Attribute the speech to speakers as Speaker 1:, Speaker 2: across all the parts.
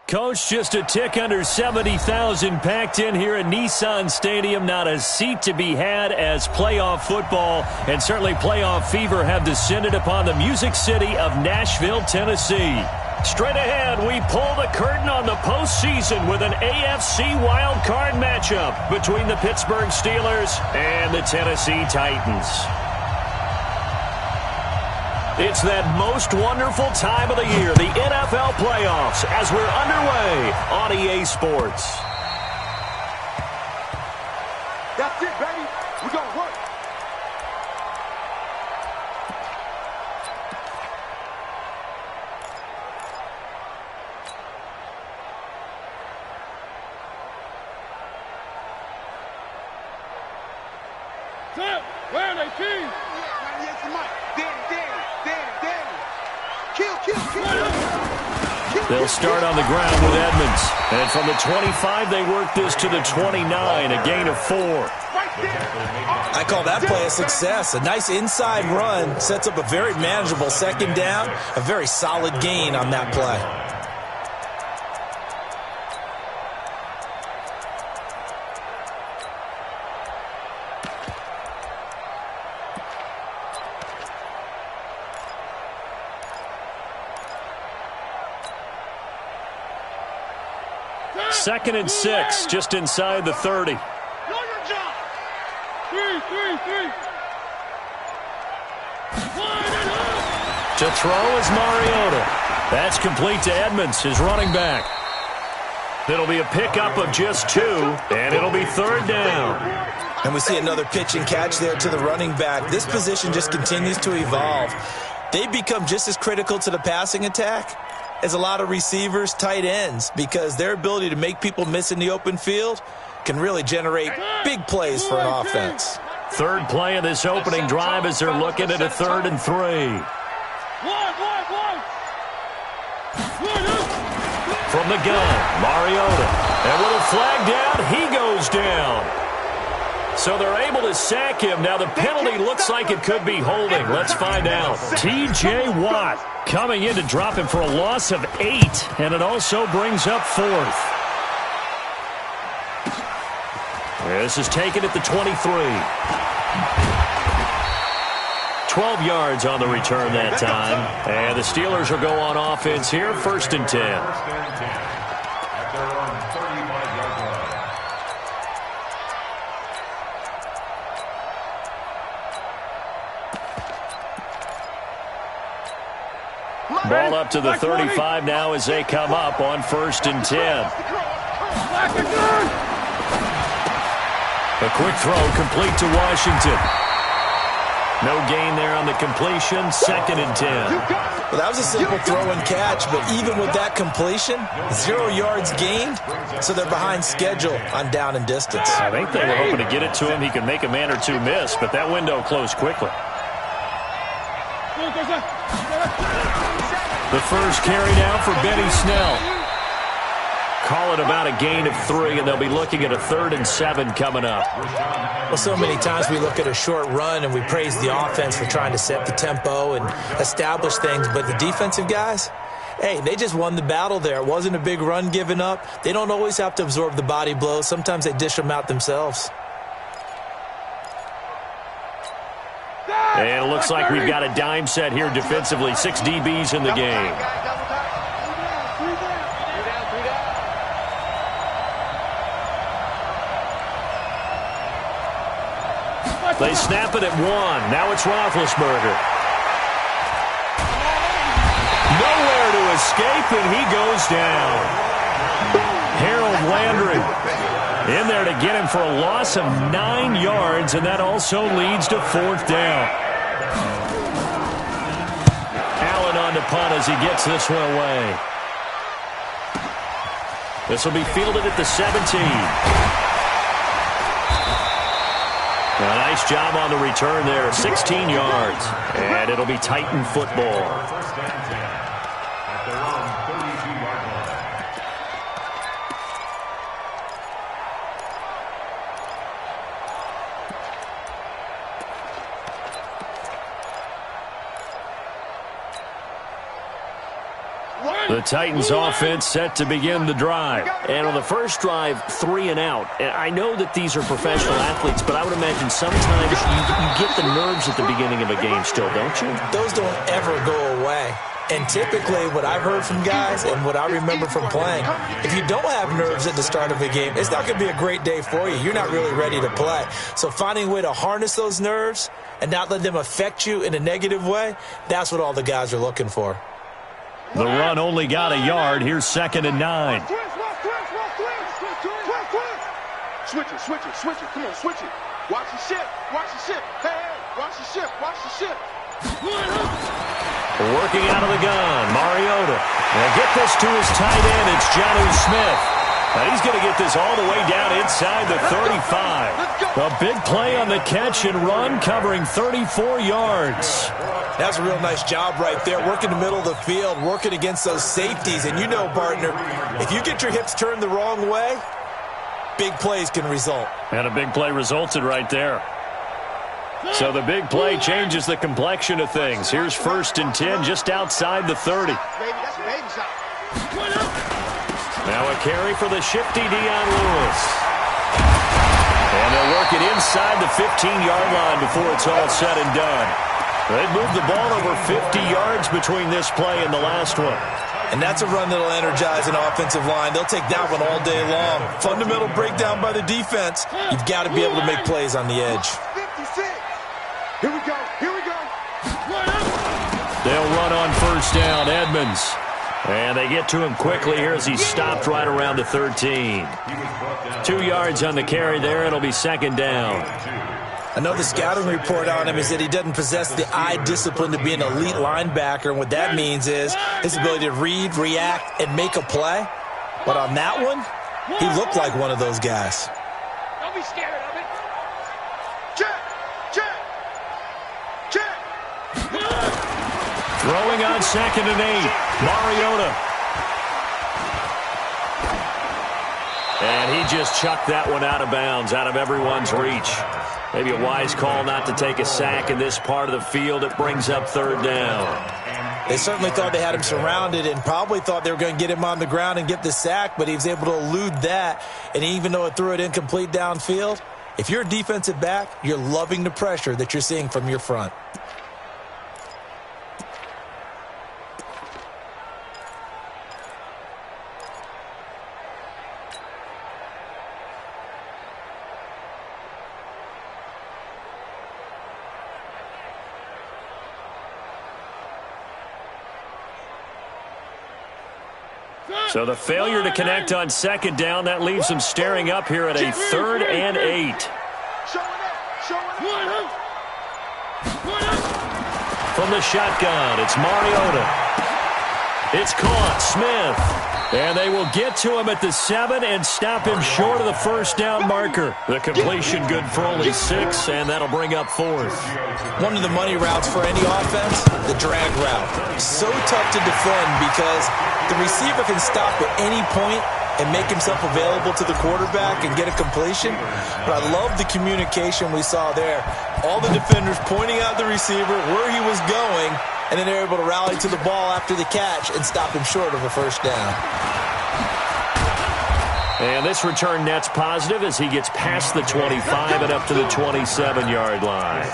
Speaker 1: Coach, just a tick under 70,000 packed in here at Nissan Stadium. Not a seat to be had as playoff football and certainly playoff fever have descended upon the Music City of Nashville, Tennessee. Straight ahead, we pull the curtain on the postseason with an AFC wildcard matchup between the Pittsburgh Steelers and the Tennessee Titans. It's that most wonderful time of the year, the NFL playoffs, as we're underway on EA Sports.
Speaker 2: That's it, baby. We're going to work.
Speaker 3: Sam, where are they, team?
Speaker 2: Yes, Mike. Danny. Kill.
Speaker 1: They'll start on the ground with Edmonds. And from the 25, they work this to the 29, a gain of 4.
Speaker 4: I call that play a success. A nice inside run sets up a very manageable second down, a very solid gain on that play.
Speaker 1: Second and 6, just inside the 30.
Speaker 3: Know your job. Three.
Speaker 1: To throw is Mariota. That's complete to Edmonds, his running back. It'll be a pickup of just 2, and it'll be third down.
Speaker 4: And we see another pitch and catch there to the running back. This position just continues to evolve. They become just as critical to the passing attack as a lot of receivers, tight ends, because their ability to make people miss in the open field can really generate big plays for an offense.
Speaker 1: Third play of this opening drive as they're looking at a 3rd and 3.
Speaker 3: One.
Speaker 1: From the gun, Mariota. And with a flag down, he goes down. So they're able to sack him. Now the penalty looks like it could be holding. Let's find out. T.J. Watt coming in to drop him for a loss of 8. And it also brings up 4th. This is taken at the 23. 12 yards on the return that time. And the Steelers will go on offense here, 1st and 10. Ball up to the 35 now as they come up on 1st and 10. A quick throw complete to Washington. No gain there on the completion, 2nd and 10.
Speaker 4: Well, that was a simple throw and catch, but even with that completion, 0 yards gained, so they're behind schedule on down and distance.
Speaker 1: I think they were hoping to get it to him. He could make a man or two miss, but that window closed quickly. The first carry down for Benny Snell. Call it about a gain of 3, and they'll be looking at a 3rd and 7 coming up.
Speaker 4: Well, so many times we look at a short run and we praise the offense for trying to set the tempo and establish things, but the defensive guys, hey, they just won the battle there. It wasn't a big run given up. They don't always have to absorb the body blows. Sometimes they dish them out themselves.
Speaker 1: And it looks like we've got a dime set here defensively. 6 DBs in the game. They snap it at 1. Now it's Roethlisberger. Nowhere to escape, and he goes down. Harold Landry in there to get him for a loss of 9 yards, and that also leads to 4th down. Allen on the punt as he gets this one away. This will be fielded at the 17. A nice job on the return there, 16 yards. And it'll be Titan football. The The Titans offense set to begin the drive.
Speaker 5: And on the first drive, 3 and out. And I know that these are professional athletes, but I would imagine sometimes you get the nerves at the beginning of a game still, don't you?
Speaker 4: Those don't ever go away. And typically, what I've heard from guys and what I remember from playing, if you don't have nerves at the start of a game, it's not going to be a great day for you. You're not really ready to play. So finding a way to harness those nerves and not let them affect you in a negative way, that's what all the guys are looking for.
Speaker 1: The run only got a yard. Here's 2nd and 9.
Speaker 2: Switch it. Come on, switch it. Watch the ship. Hey, watch the ship.
Speaker 1: Working out of the gun, Mariota. Now get this to his tight end. It's Jonnu Smith. Now he's going to get this all the way down inside the 35. A big play on the catch and run, covering 34 yards.
Speaker 4: That's a real nice job right there, working the middle of the field, working against those safeties. And you know, partner, if you get your hips turned the wrong way, big plays can result.
Speaker 1: And a big play resulted right there. So the big play changes the complexion of things. Here's 1st and 10 just outside the 30. Now a carry for the shifty Dion Lewis. And they'll work it inside the 15-yard line before it's all said and done. They've moved the ball over 50 yards between this play and the last one.
Speaker 4: And that's a run that'll energize an offensive line. They'll take that one all day long. Fundamental breakdown by the defense. You've got to be able to make plays on the edge.
Speaker 2: 56. Here we go.
Speaker 1: They'll run on 1st down, Edmonds. And they get to him quickly here as he's stopped right around the 13. 2 yards on the carry there. It'll be 2nd down.
Speaker 4: I know the scouting report on him is that he doesn't possess the eye discipline to be an elite linebacker. And what that means is his ability to read, react, and make a play. But on that one, he looked like one of those guys.
Speaker 3: Don't be scared of it.
Speaker 2: Check.
Speaker 1: Throwing on 2nd and 8. Mariota. And he just chucked that one out of bounds, out of everyone's reach. Maybe a wise call not to take a sack in this part of the field. It brings up 3rd down.
Speaker 4: They certainly thought they had him surrounded and probably thought they were going to get him on the ground and get the sack, but he was able to elude that. And even though it threw it incomplete downfield, if you're a defensive back, you're loving the pressure that you're seeing from your front.
Speaker 1: So the failure to connect on 2nd down, that leaves them staring up here at a 3rd and 8. From the shotgun, it's Mariota. It's caught, Smith. And they will get to him at the 7 and stop him short of the 1st down marker. The completion good for only 6, and that'll bring up 4th.
Speaker 4: One of the money routes for any offense, the drag route. So tough to defend because the receiver can stop at any point and make himself available to the quarterback and get a completion. But I love the communication we saw there. All the defenders pointing out the receiver, where he was going, and then they're able to rally to the ball after the catch and stop him short of a 1st down.
Speaker 1: And this return net's positive as he gets past the 25 and up to the 27-yard line.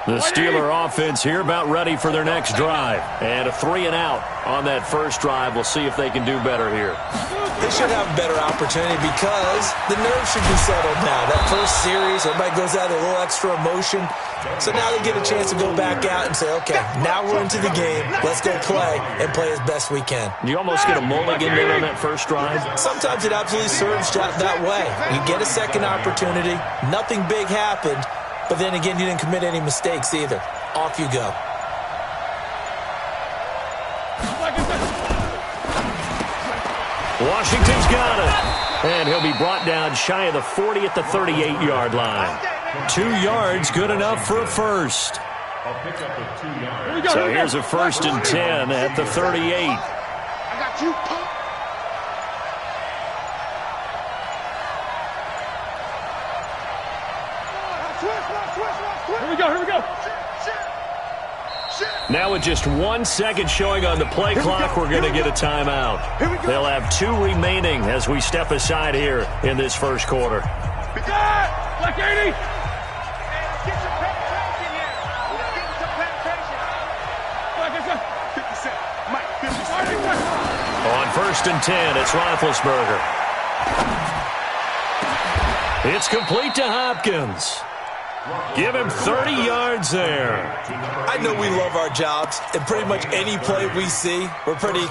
Speaker 1: The Steeler offense here about ready for their next drive. And a 3 and out on that first drive. We'll see if they can do better here.
Speaker 4: They should have a better opportunity because the nerves should be settled now. That first series, everybody goes out with a little extra emotion. So now they get a chance to go back out and say, okay, now we're into the game. Let's go play and play as best we can.
Speaker 1: You almost get a mulligan there on that first drive.
Speaker 4: Sometimes it absolutely serves that way. You get a second opportunity. Nothing big happened. But then again, you didn't commit any mistakes either. Off you go.
Speaker 1: Washington's got it. And he'll be brought down shy of the 40 at the 38-yard line. 2 yards, good enough for a first. So here's a 1st and 10 at the 38.
Speaker 2: I got you.
Speaker 3: Here we go, here we go.
Speaker 1: Now with just 1 second showing on the play clock, we're going to get a timeout. They'll have 2 remaining as we step aside here in this first quarter.
Speaker 3: Black 80.
Speaker 1: On 1st and 10, it's Roethlisberger. It's complete to Hopkins. Give him 30 yards there.
Speaker 4: I know we love our jobs, and pretty much any play we see, we're pretty,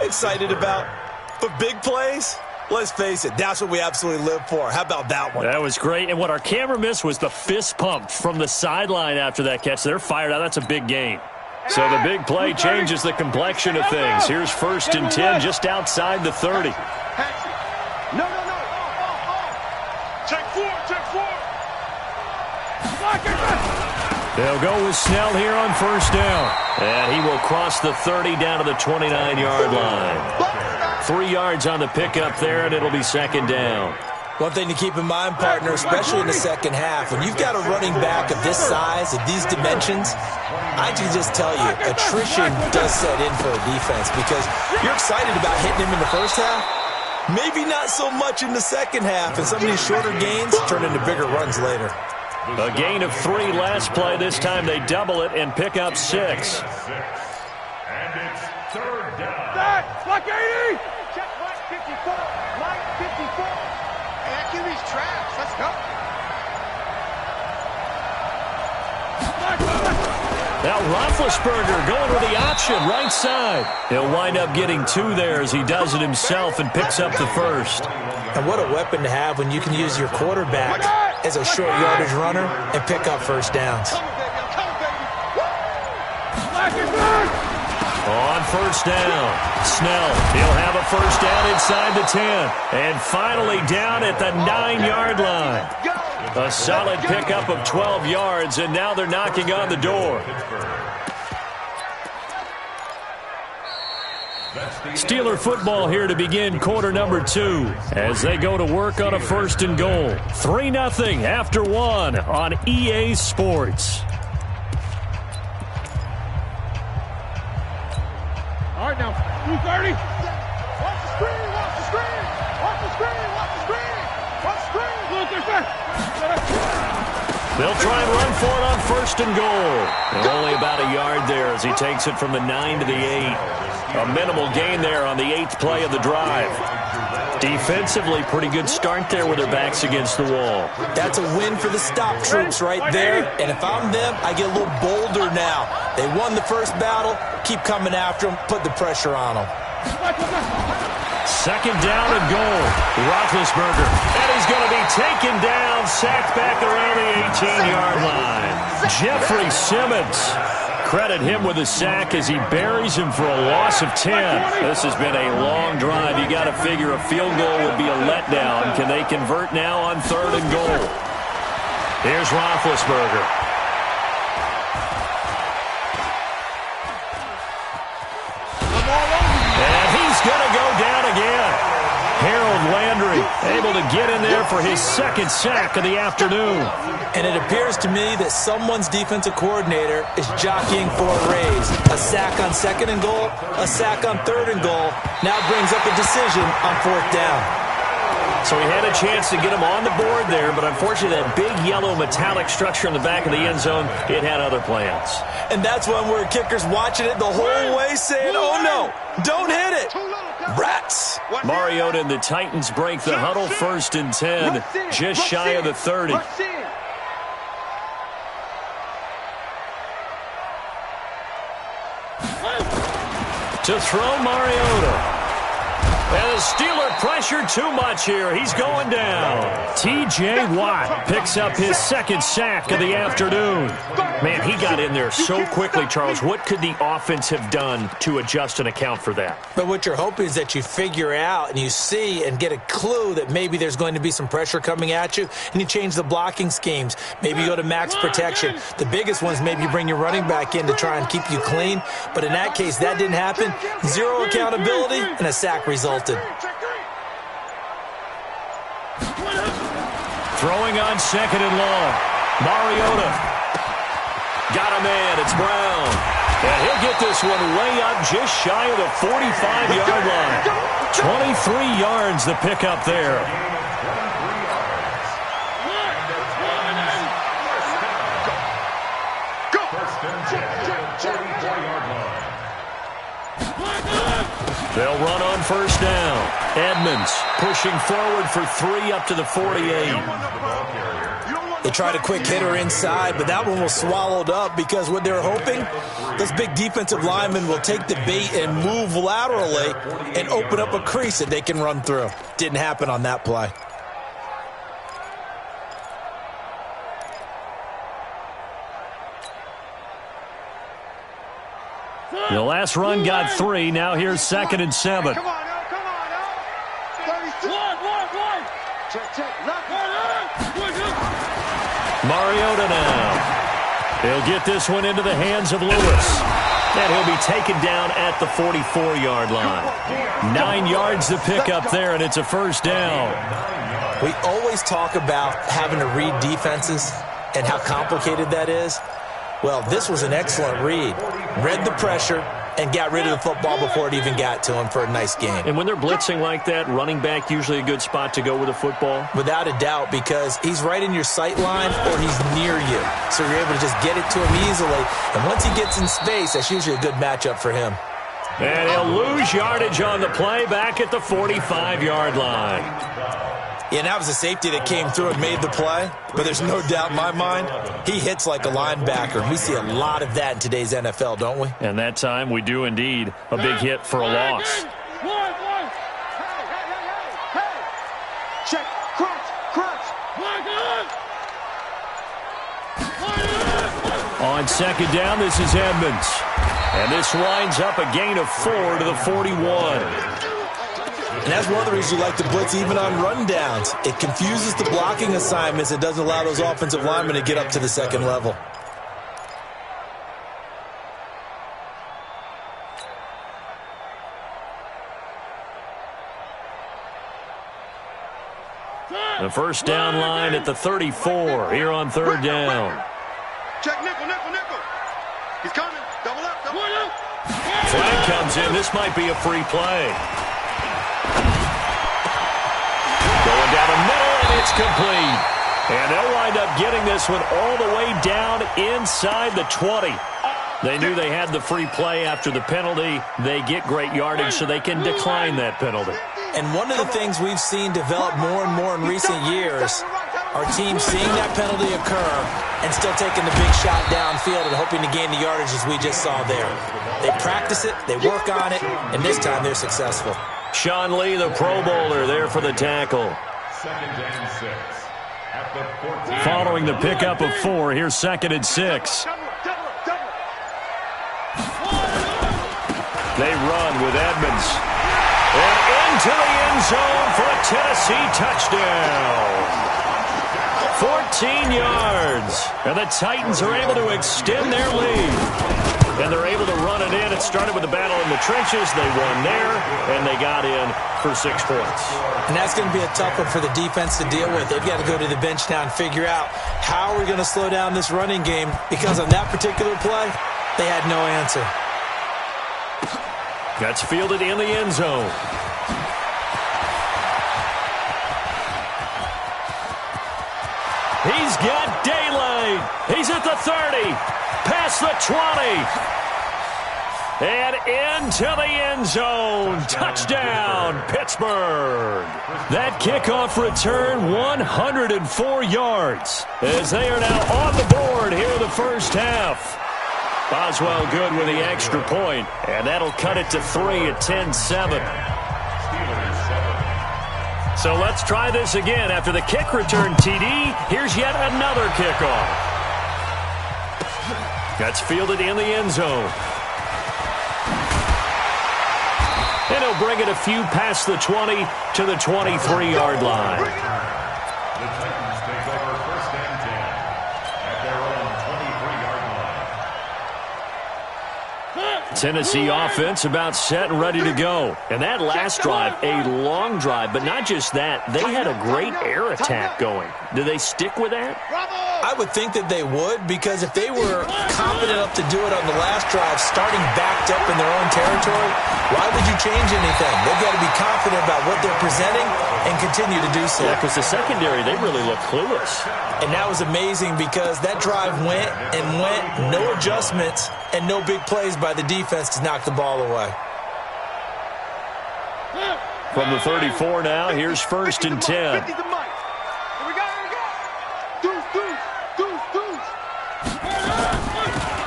Speaker 4: excited about. But big plays, let's face it, that's what we absolutely live for. How about that one?
Speaker 1: That was great. And what our camera missed was the fist pump from the sideline after that catch. They're fired out. That's a big gain. So the big play changes the complexion of things. Here's 1st and 10 just outside the 30.
Speaker 2: No. Check 4.
Speaker 1: They'll go with Snell here on 1st down. And he will cross the 30 down to the 29-yard line. 3 yards on the pickup there, and it'll be 2nd down.
Speaker 4: One thing to keep in mind, partner, especially in the second half, when you've got a running back of this size, of these dimensions, I can just tell you, attrition does set in for a defense because you're excited about hitting him in the first half. Maybe not so much in the second half, and some of these shorter gains turn into bigger runs later.
Speaker 1: A gain of 3 last play. This time they double it and pick up 6.
Speaker 3: And it's 3rd down. Black 80.
Speaker 2: Check Mike 54. Mike 54. And that QB's trash. Let's go.
Speaker 1: Now Roethlisberger going with the option right side. He'll wind up getting 2 there as he does it himself and picks up the 1st.
Speaker 4: And what a weapon to have when you can use your quarterback as a short yardage runner and pick up 1st downs.
Speaker 1: On 1st down, Snell, he'll have a 1st down inside the 10. And finally down at the 9-yard line. A solid pickup of 12 yards, and now they're knocking on the door. Steeler football here to begin quarter number 2 as they go to work on a 1st and goal. 3-0 after 1 on EA Sports.
Speaker 3: All right, now, 230.
Speaker 2: Watch the screen. Watch the screen. Watch the screen. Watch the screen. Watch the screen.
Speaker 3: Look, there's that.
Speaker 1: They'll try and run for it on 1st and goal. And only about a yard there as he takes it from the 9 to the 8. A minimal gain there on the 8th play of the drive. Defensively, pretty good start there with their backs against the wall.
Speaker 4: That's a win for the stop troops right there. And if I'm them, I get a little bolder now. They won the first battle. Keep coming after them. Put the pressure on them.
Speaker 1: 2nd down and goal. Roethlisberger. And he's going to be taken down, sacked back around the 18-yard line. Jeffrey Simmons. Credit him with a sack as he buries him for a loss of 10. This has been a long drive. You got to figure a field goal would be a letdown. Can they convert now on 3rd and goal? Here's Roethlisberger. And he's going to go down again. Harold Landry able to get in there for his 2nd sack of the afternoon.
Speaker 4: And it appears to me that someone's defensive coordinator is jockeying for a raise. A sack on 2nd and goal, a sack on 3rd and goal, now brings up a decision on 4th down.
Speaker 1: So he had a chance to get him on the board there, but unfortunately that big yellow metallic structure in the back of the end zone, it had other plans.
Speaker 4: And that's when we're kickers watching it the whole way saying, oh no, don't hit it. Rats.
Speaker 1: Mariota and the Titans break the huddle. 1st and 10, just shy of the 30. To throw Mariota. And the Steeler pressure too much here. He's going down. T.J. Watt picks up his 2nd sack of the afternoon. Man, he got in there so quickly, Charles. What could the offense have done to adjust and account for that?
Speaker 4: But what you're hoping is that you figure out and you see and get a clue that maybe there's going to be some pressure coming at you, and you change the blocking schemes. Maybe you go to max protection. The biggest ones, maybe you bring your running back in to try and keep you clean. But in that case, that didn't happen. 0 accountability, and a sack resulted.
Speaker 1: Throwing on 2nd and long. Mariota. Got a man. It's Brown. And he'll get this one way up just shy of the 45-yard line. 23 yards the pickup there. They'll run on first down. Edmonds pushing forward for 3 up to the 48.
Speaker 4: They tried a quick hitter inside, but that one was swallowed up because what they're hoping, this big defensive lineman will take the bait and move laterally and open up a crease that they can run through. Didn't happen on that play.
Speaker 1: The last run got 3. Now here's 2nd and 7.
Speaker 2: Come on now, come on now. One. Check.
Speaker 1: Mariota now. He'll get this one into the hands of Lewis. And he'll be taken down at the 44-yard line. 9 yards to pick up there, and it's a first down.
Speaker 4: We always talk about having to read defenses and how complicated that is. Well, this was an excellent read. Read the pressure and got rid of the football before it even got to him for a nice game.
Speaker 5: And when they're blitzing like that, running back usually a good spot to go with the football?
Speaker 4: Without a doubt, because he's right in your sight line or he's near you. So you're able to just get it to him easily. And once he gets in space, that's usually a good matchup for him.
Speaker 1: And he'll lose yardage on the play back at the 45-yard line.
Speaker 4: Yeah, and that was a safety that came through and made the play. But there's no doubt in my mind, he hits like a linebacker. And we see a lot of that in today's NFL, don't we?
Speaker 1: And that time we do indeed. A big hit for a loss.
Speaker 2: Hey. Check. Crunch.
Speaker 1: On 2nd down, this is Edmonds. And this winds up a gain of 4 to the 41.
Speaker 4: And that's one of the reasons you like to blitz even on rundowns. It confuses the blocking assignments. It doesn't allow those offensive linemen to get up to the second level.
Speaker 1: The first down line at the 34 here on 3rd down.
Speaker 2: Check nickel. He's coming. Double up.
Speaker 1: Flag comes in. This might be a free play. Going down the middle, and it's complete. And they'll wind up getting this one all the way down inside the 20. They knew they had the free play after the penalty. They get great yardage, so they can decline that penalty.
Speaker 4: And one of the things we've seen develop more and more in recent years are teams seeing that penalty occur and still taking the big shot downfield and hoping to gain the yardage as we just saw there. They practice it, they work on it, and this time they're successful.
Speaker 1: Sean Lee, the Pro Bowler, there for the tackle.
Speaker 3: 2nd and 6. At the 14.
Speaker 1: Following the pickup of 4, here's 2nd and 6. They run with Edmonds. And into the end zone for a Tennessee touchdown. 14 yards. And the Titans are able to extend their lead. And they're able to run it in. It started with a battle in the trenches. They won there, and they got in for 6 points.
Speaker 4: And that's going to be a tough one for the defense to deal with. They've got to go to the bench now and figure out how are we going to slow down this running game, because on that particular play, they had no answer.
Speaker 1: That's fielded in the end zone. He's got daylight. He's at the 30. Past the 20. And into the end zone. Touchdown, Pittsburgh. That kickoff return, 104 yards. As they are now on the board here in the first half. Boswell good with the extra point. And that'll cut it to 3 at 10-7. So let's try this again. After the kick return, TD, here's yet another kickoff. That's fielded in the end zone. And he'll bring it a few past the 20 to the 23-yard line.
Speaker 3: The Titans take over 1st and 10 at their own 23-yard
Speaker 1: Tennessee offense about set and ready to go. And that last drive, a long drive, but not just that. They had a great air attack going. Do they stick with that?
Speaker 4: I would think that they would, because if they were confident enough to do it on the last drive, starting backed up in their own territory, why would you change anything? They've got to be confident about what they're presenting and continue to do so.
Speaker 1: Yeah, because the secondary, they really look clueless.
Speaker 4: And that was amazing because that drive went and went, no adjustments, and no big plays by the defense to knock the ball away.
Speaker 1: From the 34 now, here's 1st and 10.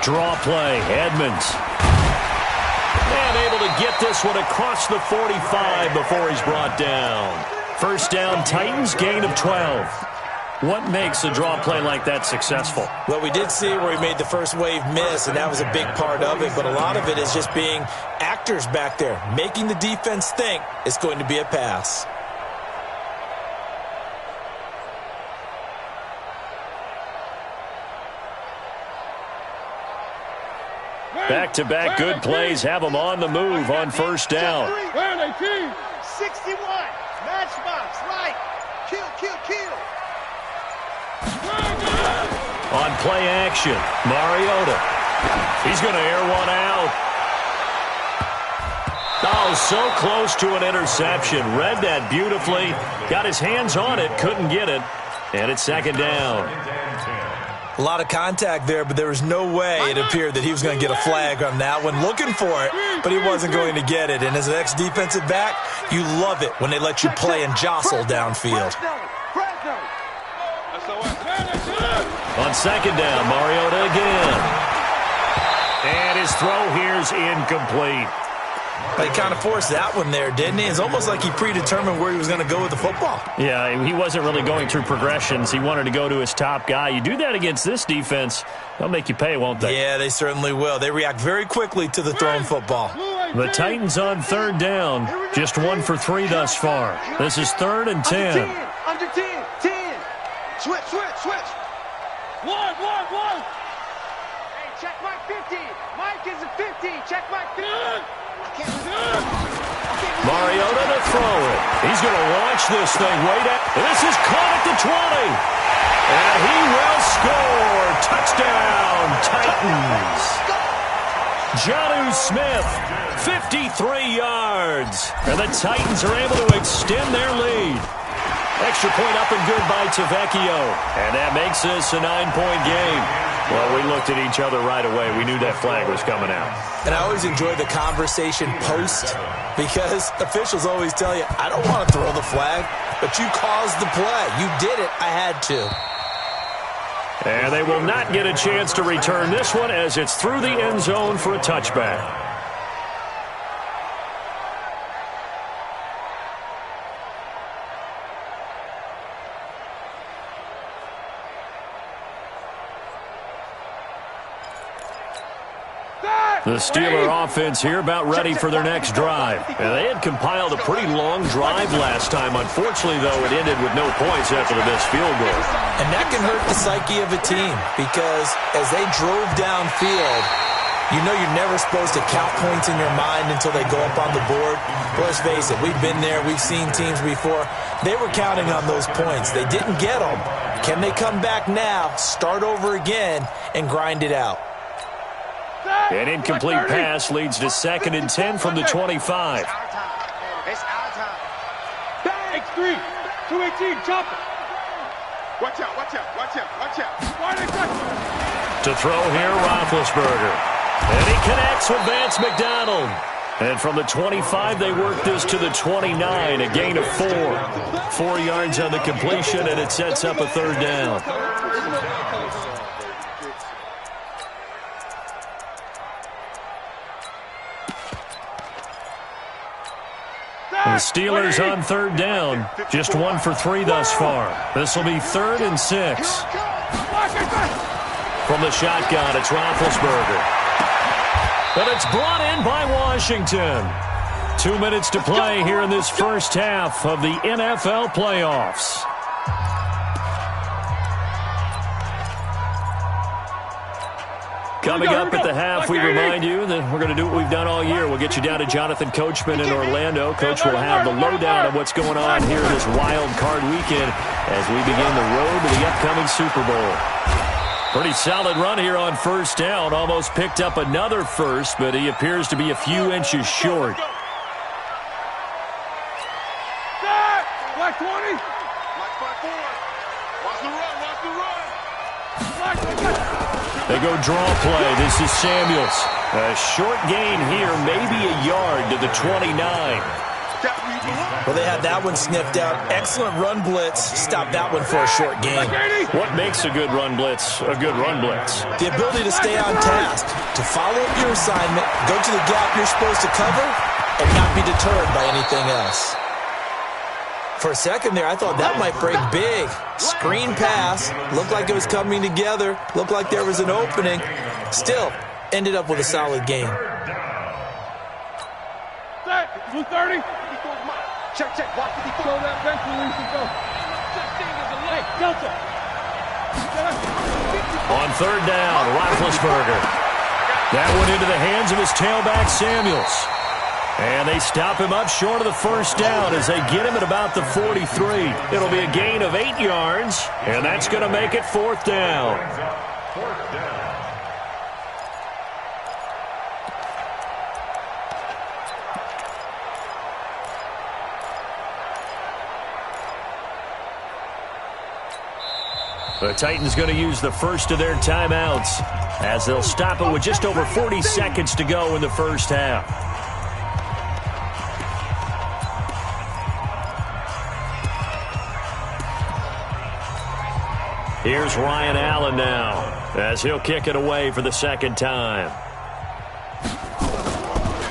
Speaker 1: Draw play, Edmonds. And able to get this one across the 45 before he's brought down. 1st down, Titans, gain of 12. What makes a draw play like that successful?
Speaker 4: Well, we did see where he made the first wave miss, and that was a big part of it. But a lot of it is just being actors back there, making the defense think it's going to be a pass.
Speaker 1: Back-to-back good plays have them on the move on 1st down.
Speaker 2: 61. Matchbox, right. Kill.
Speaker 1: On play action, Mariota. He's going to air one out. Oh, so close to an interception. Read that beautifully. Got his hands on it, couldn't get it. And it's 2nd down.
Speaker 4: A lot of contact there, but there was no way it appeared that he was going to get a flag on that one. Looking for it, but he wasn't going to get it. And as an ex-defensive back, you love it when they let you play and jostle downfield.
Speaker 1: On 2nd down, Mariota again. And his throw here's incomplete.
Speaker 4: But he kind of forced that one there, didn't he? It's almost like he predetermined where he was going to go with the football.
Speaker 1: Yeah, he wasn't really going through progressions. He wanted to go to his top guy. You do that against this defense, they'll make you pay, won't they?
Speaker 4: Yeah, they certainly will. They react very quickly to the thrown football.
Speaker 1: The Titans on 3rd down. Just 1 for 3 thus far. This is 3rd and 10.
Speaker 2: Under 10. Switch. 1. Hey, check Mike 50. Mike is a 50. Check Mike 50.
Speaker 1: Mariota to throw it. He's going to launch this thing way down. This is caught at the 20. And he will score. Touchdown, Titans. Jonnu Smith, 53 yards. And the Titans are able to extend their lead. Extra point up and good by Tavecchio. And that makes this a 9-point game. Well, we looked at each other right away. We knew that flag was coming out.
Speaker 4: And I always enjoy the conversation post because officials always tell you, I don't want to throw the flag, but you caused the play. You did it. I had to.
Speaker 1: And they will not get a chance to return this one as it's through the end zone for a touchback. The Steeler offense here about ready for their next drive. And they had compiled a pretty long drive last time. Unfortunately, though, it ended with no points after the missed field goal.
Speaker 4: And that can hurt the psyche of a team because as they drove downfield, you know you're never supposed to count points in your mind until they go up on the board. But let's face it, we've been there. We've seen teams before. They were counting on those points. They didn't get them. Can they come back now, start over again, and grind it out?
Speaker 1: An incomplete pass leads to 2nd and 10 from the 25.
Speaker 2: It's our time. X3, 218, chop it. Watch out.
Speaker 1: To throw here, Roethlisberger. And he connects with Vance McDonald. And from the 25, they work this to the 29, a gain of 4. 4 yards on the completion, and it sets up a 3rd down. The Steelers on 3rd down. Just 1 for 3 thus far. This will be 3rd and 6. From the shotgun, it's Roethlisberger. But it's brought in by Washington. 2 minutes to play here in this first half of the NFL playoffs. Coming up at the half, we remind you that we're going to do what we've done all year. We'll get you down to Jonathan Coachman in Orlando. Coach will have the lowdown of what's going on here this wild card weekend as we begin the road to the upcoming Super Bowl. Pretty solid run here on first down. Almost picked up another first, but he appears to be a few inches short.
Speaker 2: Black 20. Black 5-4. Watch the run. Watch the run.
Speaker 1: They go draw play. This is Samuels. A short gain here, maybe a yard to the 29.
Speaker 4: Well, they had that one sniffed out. Excellent run blitz. Stop that one for a short gain.
Speaker 1: What makes a good run blitz a good run blitz?
Speaker 4: The ability to stay on task, to follow up your assignment, go to the gap you're supposed to cover, and not be deterred by anything else. For a second there, I thought that might break big. Screen pass. Looked like it was coming together. Looked like there was an opening. Still, ended up with a solid game.
Speaker 2: 230. Check. Watch the go that bench release and go. Hey, Delta.
Speaker 1: On third down, Roethlisberger. That one into the hands of his tailback, Samuels. And they stop him up short of the first down as they get him at about the 43. It'll be a gain of 8 yards, and that's going to make it fourth down. The Titans going to use the first of their timeouts as they'll stop it with just over 40 seconds to go in the first half. Here's Ryan Allen now as he'll kick it away for the second time.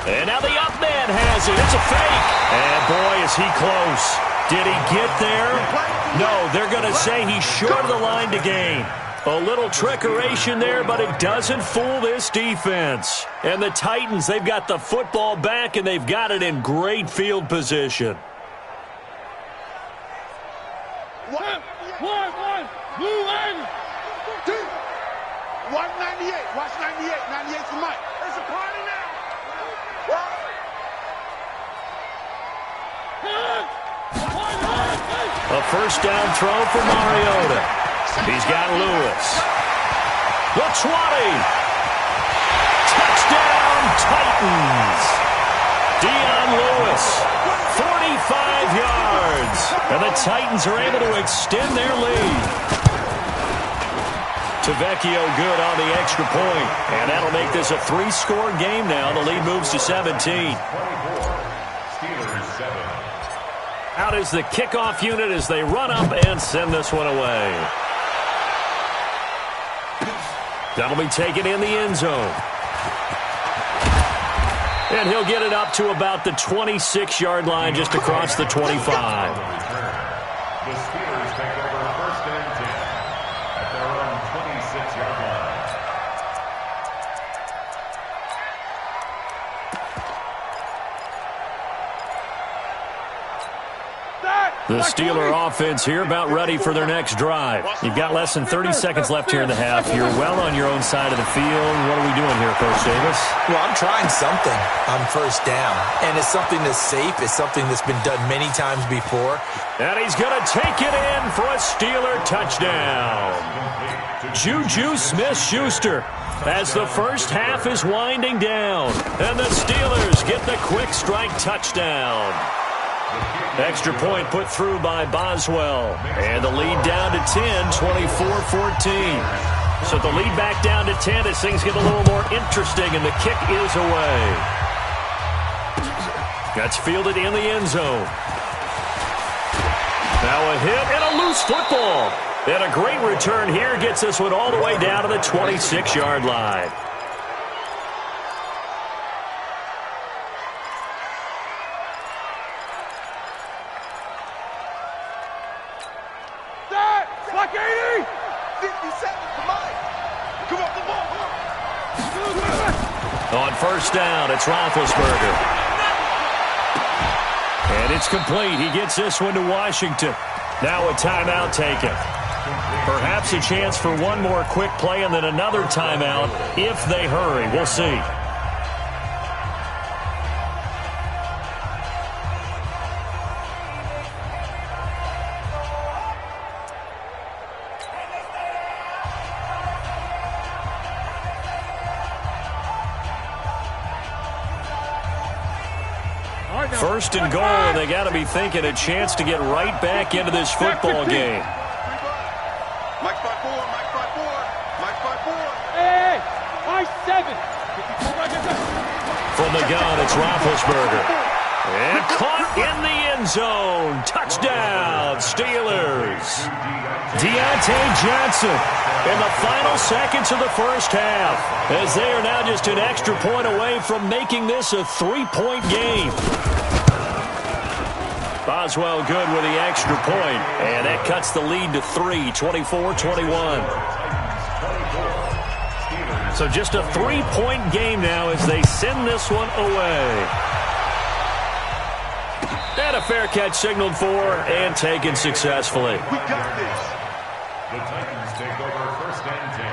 Speaker 1: And now the up man has it. It's a fake. And boy, is he close. Did he get there? No, they're going to say he's short of the line to gain. A little trickeration there, but it doesn't fool this defense. And the Titans, they've got the football back, and they've got it in great field position.
Speaker 2: Blue end. 2. Watch 98. Watch 98. 98 for Mike. There's a party now.
Speaker 1: A first down throw for Mariota. He's got Lewis. The 20. Touchdown, Titans. Dion Lewis. 45 yards. And the Titans are able to extend their lead. Tavecchio good on the extra point. And that'll make this a 3-score game now. The lead moves to 17. Out is the kickoff unit as they run up and send this one away. That'll be taken in the end zone. And he'll get it up to about the 26-yard line just across the 25.
Speaker 3: The Steelers take over first and 10 at their own 26-yard line.
Speaker 1: The Steeler offense here about ready for their next drive. You've got less than 30 seconds left here in the half. You're well on your own side of the field. What are we doing here, Coach Davis?
Speaker 4: Well, I'm trying something on first down. And it's something that's safe. It's something that's been done many times before.
Speaker 1: And he's going to take it in for a Steeler touchdown. Juju Smith-Schuster as the first half is winding down. And the Steelers get the quick strike touchdown. Extra point put through by Boswell. And the lead down to 10, 24-14. So the lead back down to 10 as things get a little more interesting, and the kick is away. That's fielded in the end zone. Now a hit and a loose football. And a great return here gets this one all the way down to the 26-yard line.
Speaker 2: Black 80! 50 seconds for Mike. Come on, come on.
Speaker 1: On first down, it's Roethlisberger. And it's complete. He gets this one to Washington. Now a timeout taken. Perhaps a chance for one more quick play and then another timeout if they hurry. We'll see. First and goal, and they got to be thinking a chance to get right back into this football game.
Speaker 2: Mike 5-4, Mike 5-4, Mike 5-4. Hey, Mike 7.
Speaker 1: From the gun, it's Roethlisberger. And caught in the end zone. Touchdown, Steelers. Deontay Johnson in the final seconds of the first half, as they are now just an extra point away from making this a 3-point game. Boswell good with the extra point, and that cuts the lead to 3, 24-21. So just a 3-point game now as they send this one away. And a fair catch signaled for and taken successfully.
Speaker 2: We got this.
Speaker 3: The Titans take over first and 10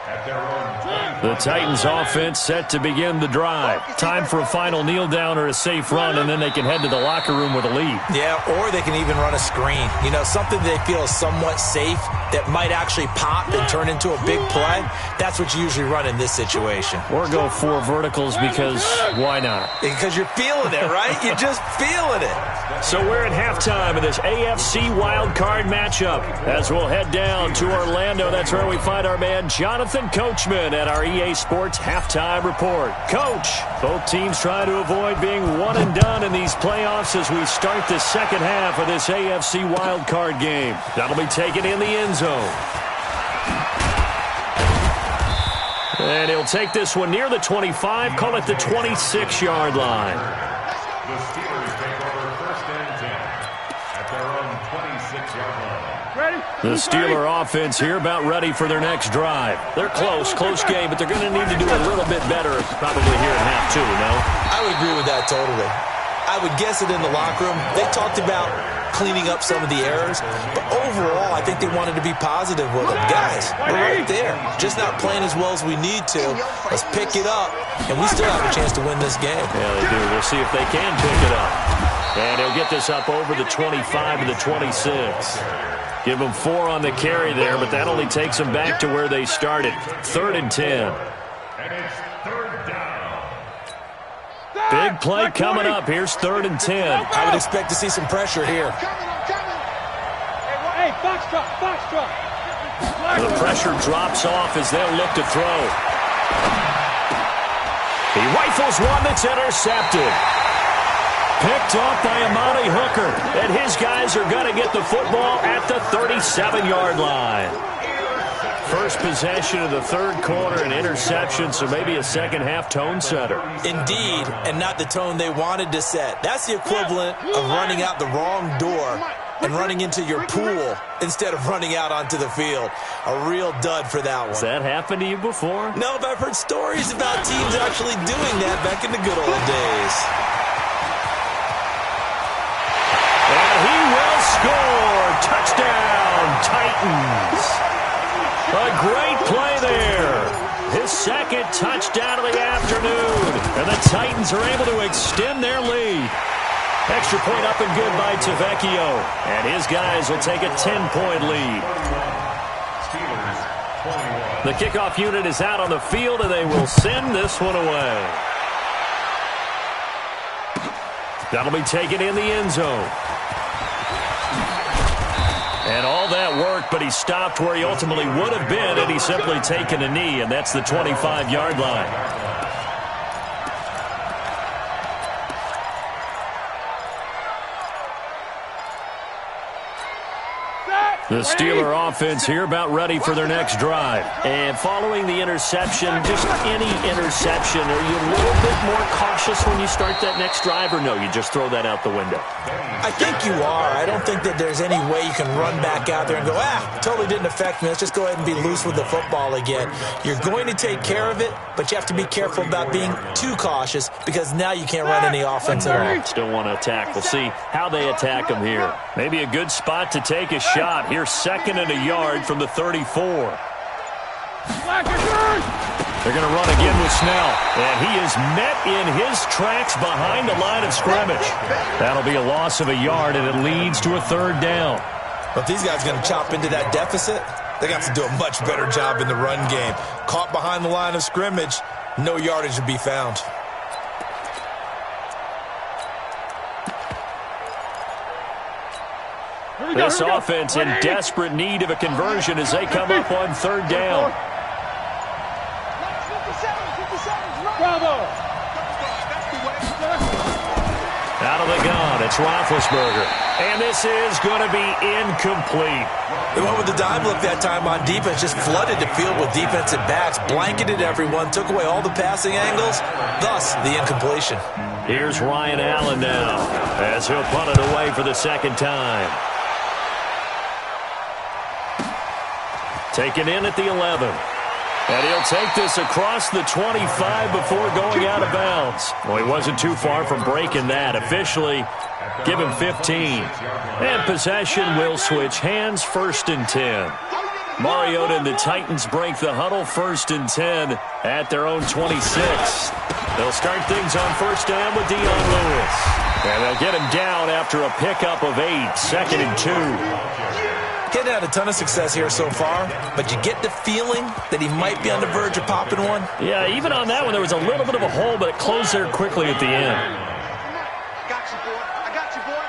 Speaker 3: at their own 20.
Speaker 1: The Titans offense set to begin the drive. Time for a final kneel down or a safe run, and then they can head to the locker room with a lead.
Speaker 4: Yeah, or they can even run a screen. You know, something they feel is somewhat safe that might actually pop and turn into a big play. That's what you usually run in this situation.
Speaker 1: Or go 4 verticals because why not?
Speaker 4: Because you're feeling it, right? You're just feeling it.
Speaker 1: So we're at halftime of this AFC wildcard matchup. As we'll head down to Orlando, that's where we find our man Jonathan Coachman at our EA Sports Halftime Report. Coach, both teams trying to avoid being one and done in these playoffs as we start the second half of this AFC wildcard game. That'll be taken in the end zone. And he'll take this one near the 25, call it the 26-yard line.
Speaker 3: The Steelers take over first and 10 at their own 26-yard line.
Speaker 2: Ready?
Speaker 1: The Steeler offense here about ready for their next drive. They're close game, but they're going to need to do a little bit better probably here in half 2, no?
Speaker 4: I would agree with that totally. I would guess it in the locker room. They talked about cleaning up some of the errors, but overall, I think they wanted to be positive with them. Guys, we're right there. Just not playing as well as we need to. Let's pick it up, and we still have a chance to win this game.
Speaker 1: Yeah, they do. We'll see if they can pick it up. And he'll get this up over the 25 to the 26. Give them 4 on the carry there, but that only takes them back to where they started. 3rd and 10.
Speaker 3: And it's third down.
Speaker 1: Big play coming up. Here's 3rd and 10.
Speaker 4: I would expect to see some pressure here.
Speaker 2: Hey, Foxtrot.
Speaker 1: The pressure drops off as they'll look to throw. He rifles one that's intercepted. Picked off by Amani Hooker. And his guys are going to get the football at the 37-yard line. First possession of the third quarter, an interception, so maybe a second-half tone setter.
Speaker 4: Indeed, and not the tone they wanted to set. That's the equivalent of running out the wrong door and running into your pool instead of running out onto the field. A real dud for that one.
Speaker 1: Has that happened to you before?
Speaker 4: No, but I've heard stories about teams actually doing that back in the good old days.
Speaker 1: And he will score. Touchdown, Titans. A great play there. His second touchdown of the afternoon. And the Titans are able to extend their lead. Extra point up and good by Tavecchio. And his guys will take a 10-point lead.
Speaker 3: Steelers 21.
Speaker 1: The kickoff unit is out on the field, and they will send this one away. That'll be taken in the end zone. And all that work, but he stopped where he ultimately would have been had he simply taken a knee, and that's the 25-yard line. The Steeler offense here about ready for their next drive. And following the interception, just any interception, are you a little bit more cautious when you start that next drive, or no, you just throw that out the window?
Speaker 4: I think you are. I don't think that there's any way you can run back out there and go, totally didn't affect me. Let's just go ahead and be loose with the football again. You're going to take care of it, but you have to be careful about being too cautious because now you can't run any offense at all.
Speaker 1: Still want to attack. We'll see how they attack them here. Maybe a good spot to take a shot. down. Here's 2nd and a yard from the 34. They're going to run again with Snell. And he is met in his tracks behind the line of scrimmage. That'll be a loss of a yard, and it leads to a 3rd down.
Speaker 4: But these guys are going to chop into that deficit. They got to do a much better job in the run game. Caught behind the line of scrimmage, no yardage to be found.
Speaker 1: This offense in desperate need of a conversion as they come up on 3rd down. Out of the gun, it's Roethlisberger. And this is going to be incomplete.
Speaker 4: They went with the dime look that time on defense, just flooded the field with defensive backs, blanketed everyone, took away all the passing angles, thus the incompletion.
Speaker 1: Here's Ryan Allen now as he'll punt it away for the 2nd time. Taken in at the 11. And he'll take this across the 25 before going out of bounds. Well, he wasn't too far from breaking that. Officially, give him 15. And possession will switch hands, 1st and 10. Mariota and the Titans break the huddle, 1st and 10 at their own 26. They'll start things on 1st down with Dion Lewis. And they'll get him down after a pickup of 8, 2nd and 2.
Speaker 4: Hadn't had a ton of success here so far, but you get the feeling that he might be on the verge of popping one.
Speaker 1: Yeah, even on that one, there was a little bit of a hole, but it closed there quickly at the end.
Speaker 2: I got you, boy. I got you, boy.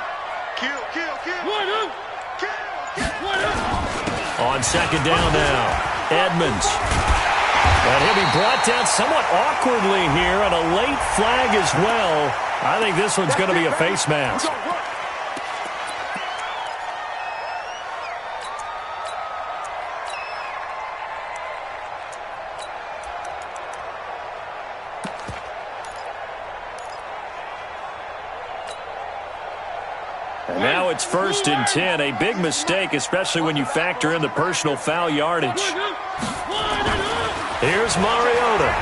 Speaker 2: Kill, kill, kill.
Speaker 1: On 2nd down now, Edmonds. And he'll be brought down somewhat awkwardly here, and a late flag as well. I think this one's going to be a face mask. And now it's 1st and 10. A big mistake, especially when you factor in the personal foul yardage. Here's Mariota.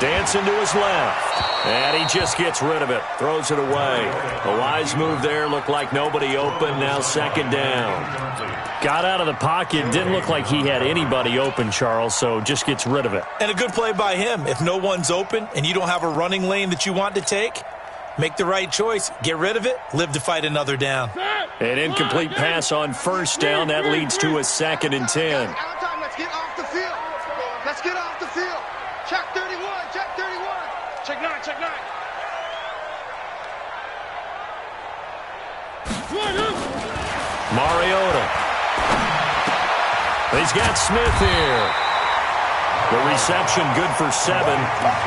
Speaker 1: Dancing to his left. And he just gets rid of it. Throws it away. A wise move there. Looked like nobody open. Now 2nd down. Got out of the pocket. Didn't look like he had anybody open, Charles, so just gets rid of it.
Speaker 4: And a good play by him. If no one's open and you don't have a running lane that you want to take, make the right choice. Get rid of it. Live to fight another down.
Speaker 1: An incomplete pass on 1st down. That leads to a 2nd and 10.
Speaker 2: Let's get off the field. Let's get off the field. Check 31. Check 31. Check 9. Check 9.
Speaker 1: Mariota. He's got Smith here. The reception good for 7.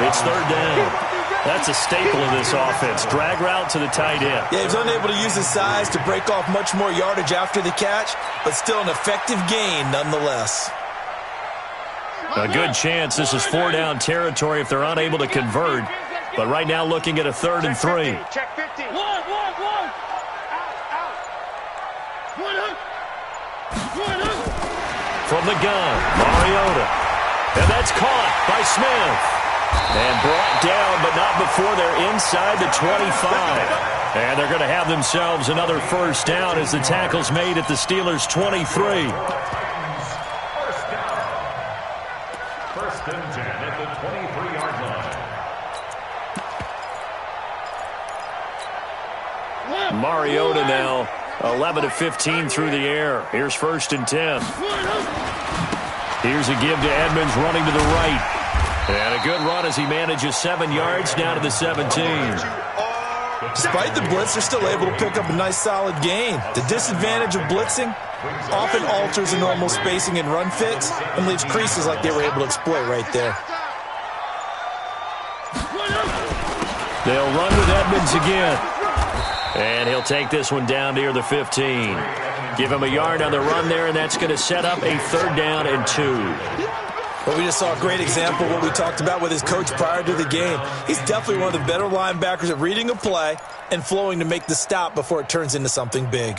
Speaker 1: It's 3rd down. That's a staple of this offense. Drag route to the tight end.
Speaker 4: Yeah, he's unable to use his size to break off much more yardage after the catch, but still an effective gain nonetheless.
Speaker 1: A good chance this is 4-down territory if they're unable to convert. But right now looking at a 3rd and 3.
Speaker 2: Check 50. One. Out.
Speaker 1: From the gun, Mariota. And that's caught by Smith. And brought down, but not before they're inside the 25. And they're going to have themselves another 1st down as the tackle's made at the Steelers' 23.
Speaker 3: 1st and 10 at the 23-yard line.
Speaker 1: Mariota now 11 of 15 through the air. Here's 1st and 10. Here's a give to Edmonds running to the right. And a good run as he manages 7 yards down to the 17.
Speaker 4: Despite the blitz, they're still able to pick up a nice solid gain. The disadvantage of blitzing often alters the normal spacing and run fits and leaves creases like they were able to exploit right there.
Speaker 1: They'll run with Edmonds again. And he'll take this one down near the 15. Give him a yard on the run there, and that's going to set up a 3rd down and 2.
Speaker 4: But we just saw a great example of what we talked about with his coach prior to the game. He's definitely one of the better linebackers at reading a play and flowing to make the stop before it turns into something big.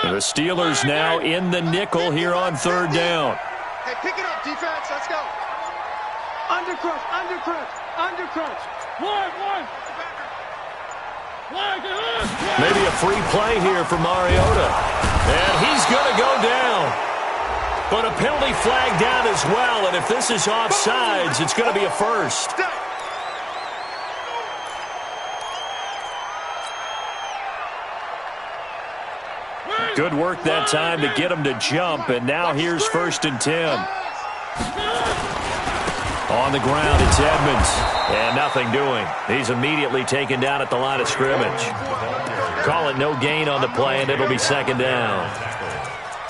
Speaker 1: The Steelers now in the nickel here on 3rd down.
Speaker 2: Hey, pick it up, defense. Let's go. Under crunch, under crunch, under crunch. One.
Speaker 1: Maybe a free play here for Mariota. And he's going to go down. But a penalty flag down as well. And if this is offsides, it's going to be a first. Good work that time to get him to jump. And now here's 1st and 10. On the ground, it's Edmonds. And nothing doing. He's immediately taken down at the line of scrimmage. Call it no gain on the play, and it'll be 2nd down.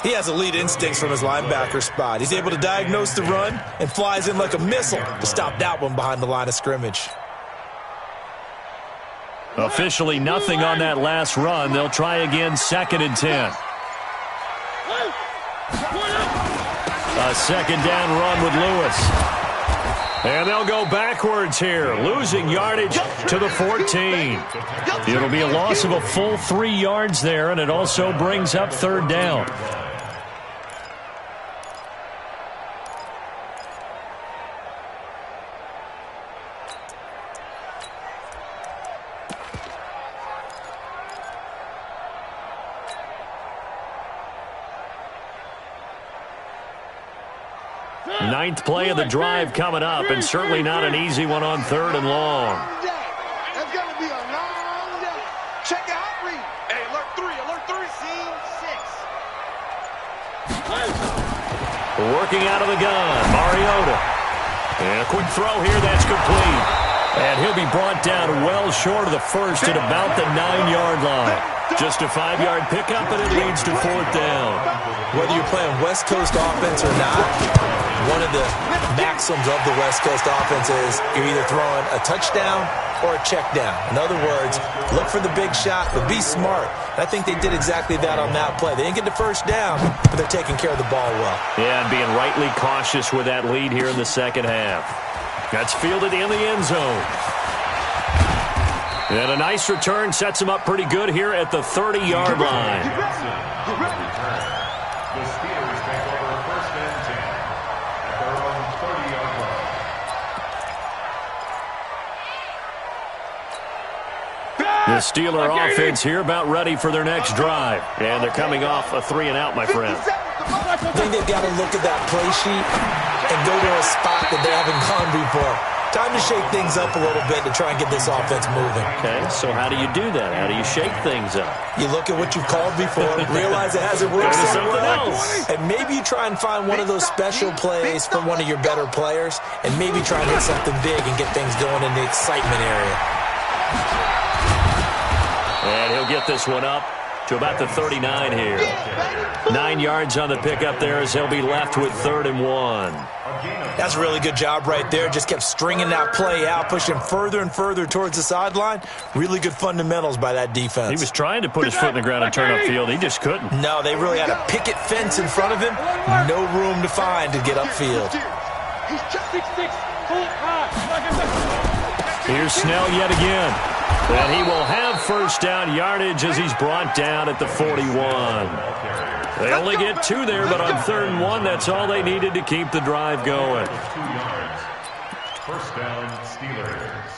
Speaker 4: He has elite instincts from his linebacker spot. He's able to diagnose the run and flies in like a missile to stop that one behind the line of scrimmage.
Speaker 1: Officially nothing on that last run. They'll try again, 2nd and 10. A 2nd down run with Lewis. And they'll go backwards here, losing yardage to the 14. It'll be a loss of a full 3 yards there, and it also brings up 3rd down. Ninth play of the drive coming up, and certainly not an easy one on 3rd and long.
Speaker 2: That's going to be a long day. Check out read. Hey, alert 3, scene 6.
Speaker 1: Working out of the gun, Mariota. And a quick throw here, that's complete. And he'll be brought down well short of the first at about the 9-yard line. Just a 5-yard pickup, and it leads to 4th down.
Speaker 4: Whether you're playing West Coast offense or not, one of the maxims of the West Coast offense is you're either throwing a touchdown or a check down. In other words, look for the big shot, but be smart. And I think they did exactly that on that play. They didn't get the first down, but they're taking care of the ball well.
Speaker 1: Yeah, and being rightly cautious with that lead here in the second half. That's fielded in the end zone. And a nice return sets him up pretty good here at the 30-yard line.
Speaker 3: The Steelers take over 1st and 10 at their own 30-yard line.
Speaker 1: The Steeler offense here about ready for their next drive. And they're coming off a 3-and-out, my friend.
Speaker 4: I think they've got to look at that play sheet and go to a spot that they haven't gone before. Time to shake things up a little bit to try and get this offense moving.
Speaker 1: Okay, so how do you do that? How do you shake things up?
Speaker 4: You look at what you've called before, realize it hasn't worked
Speaker 1: something
Speaker 4: well,
Speaker 1: else.
Speaker 4: and maybe you try and find one of those special plays from one of your better players, and maybe try and hit something big and get things going in the excitement area.
Speaker 1: And he'll get this one up to about the 39 here. 9 yards on the pickup there as he'll be left with 3rd and 1.
Speaker 4: That's a really good job right there. Just kept stringing that play out, pushing further and further towards the sideline. Really good fundamentals by that defense.
Speaker 1: He was trying to put his foot in the ground and turn upfield. He just couldn't.
Speaker 4: No, they really had a picket fence in front of him. No room to find to get upfield.
Speaker 1: Here's Snell yet again. And he will have 1st down yardage as he's brought down at the 41. They only get 2 there, but on 3rd and 1, that's all they needed to keep the drive going.
Speaker 3: 2 yards. 1st down, Steelers.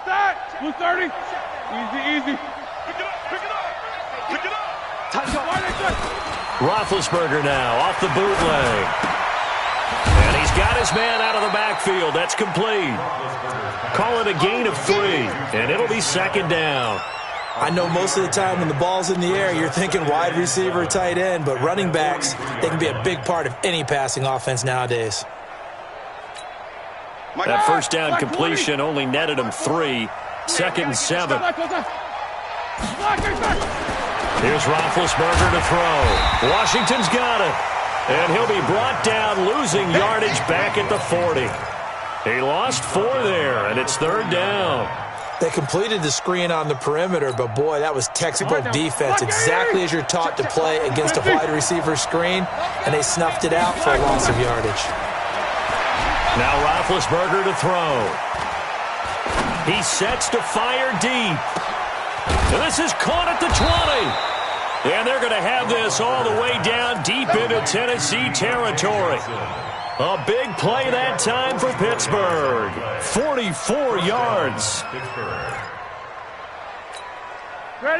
Speaker 2: Start. 230. Easy. Pick it up.
Speaker 1: Roethlisberger now off the bootleg. And he's got his man out of the backfield. That's complete. Call it a gain of 3, and it'll be 2nd down.
Speaker 4: I know most of the time when the ball's in the air, you're thinking wide receiver, tight end, but running backs, they can be a big part of any passing offense nowadays.
Speaker 1: That 1st down completion only netted him 3. 2nd and 7. Here's Roethlisberger to throw. Washington's got it. And he'll be brought down, losing yardage back at the 40. He lost 4 there, and it's 3rd down.
Speaker 4: They completed the screen on the perimeter, but boy, that was textbook defense. Exactly as you're taught to play against a wide receiver screen, and they snuffed it out for a loss of yardage.
Speaker 1: Now Roethlisberger to throw. He sets to fire deep. And this is caught at the 20. And they're going to have this all the way down deep into Tennessee territory. A big play that time for Pittsburgh. 44 yards.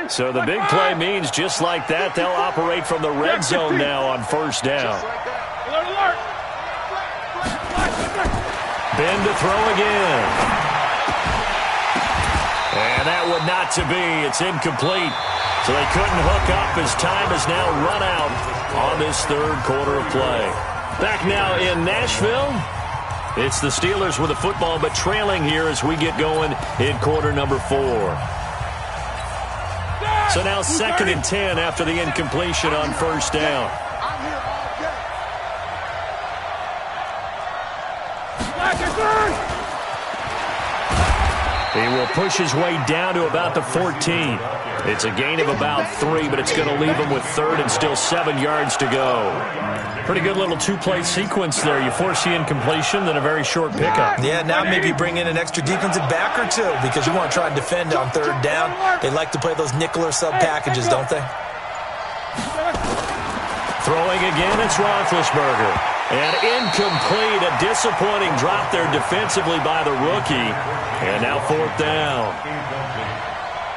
Speaker 1: So the big play means just like that, they'll operate from the red zone now on first down. Ben to throw again. And that would not to be. It's incomplete. So they couldn't hook up as time has now run out on this third quarter of play. Back now in Nashville. It's the Steelers with the football, but trailing here as we get going in quarter number 4. So now 2nd and 10 after the incompletion on first down. He will push his way down to about the 14. It's a gain of about 3, but it's going to leave him with 3rd and still 7 yards to go. Pretty good little two-play sequence there. You force the incompletion, then a very short pickup.
Speaker 4: Yeah, now maybe bring in an extra defensive back or two because you want to try and defend on third down. They like to play those nickel or sub packages, don't they?
Speaker 1: Throwing again, it's Roethlisberger. And incomplete, a disappointing drop there defensively by the rookie. And now 4th down.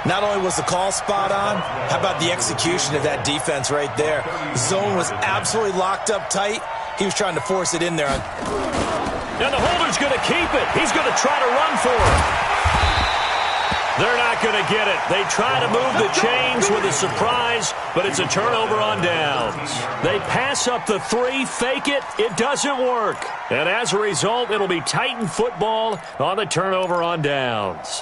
Speaker 4: Not only was the call spot on, how about the execution of that defense right there? The zone was absolutely locked up tight. He was trying to force it in there.
Speaker 1: And the holder's going to keep it. He's going to try to run for it. They're not going to get it. They try to move the chains with a surprise, but it's a turnover on downs. They pass up the 3, fake it. It doesn't work. And as a result, it'll be Titan football on the turnover on downs.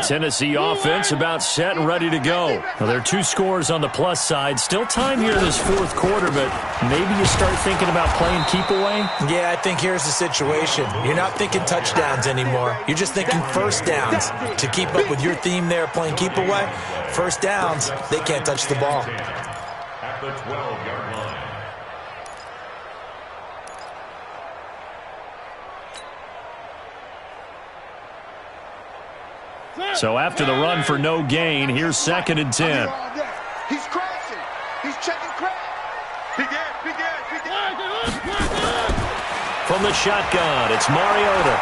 Speaker 1: Tennessee offense about set and ready to go. Well, there are 2 scores on the plus side. Still time here in this 4th quarter, but maybe you start thinking about playing keep away?
Speaker 4: Yeah, I think here's the situation. You're not thinking touchdowns anymore. You're just thinking first downs. To keep up with your theme there, playing keep away, first downs, they can't touch the ball.
Speaker 3: At the 12-yard line.
Speaker 1: So after the run for no gain, here's 2nd and 10.
Speaker 2: He's crashing. He's checking crash. Big ass.
Speaker 1: From the shotgun, it's Mariota.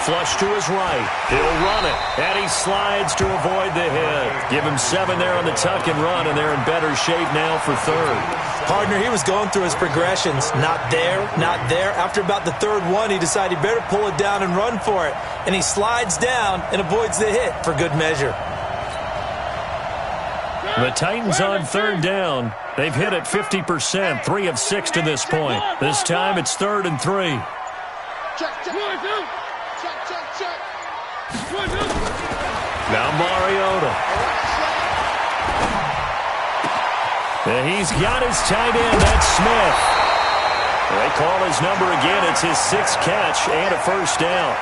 Speaker 1: Flush to his right. He'll run it. And he slides to avoid the hit. Give him 7 there on the tuck and run, and they're in better shape now for 3rd.
Speaker 4: Partner, he was going through his progressions. Not there, not there. After about the 3rd one, he decided he better pull it down and run for it. And he slides down and avoids the hit for good measure.
Speaker 1: The Titans on 3rd down. They've hit it 50%, 3 of 6 to this point. This time it's 3rd and 3. Now Mariota. And he's got his tight end. That's Smith. They call his number again. It's his 6th catch and a first down.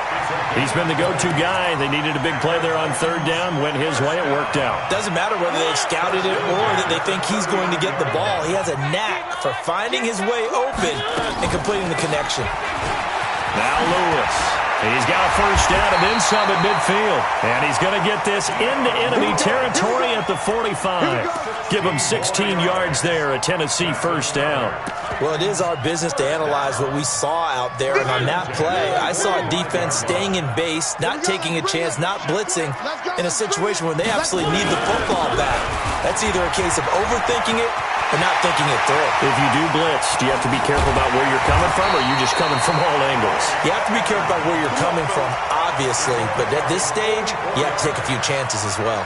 Speaker 1: He's been the go-to guy. They needed a big play there on 3rd down. Went his way. It worked out.
Speaker 4: Doesn't matter whether they've scouted it or that they think he's going to get the ball. He has a knack for finding his way open and completing the connection.
Speaker 1: Now Lewis. He's got a first down and then some at midfield. And he's going to get this into enemy territory at the 45. Give him 16 yards there, a Tennessee first down.
Speaker 4: Well, it is our business to analyze what we saw out there. And on that play, I saw a defense staying in base, not taking a chance, not blitzing in a situation where they absolutely need the football back. That's either a case of overthinking it or not thinking it through.
Speaker 1: If you do blitz, do you have to be careful about where you're coming from, or are you just coming from all angles?
Speaker 4: You have to be careful about where you're coming from, obviously. But at this stage, you have to take a few chances as well.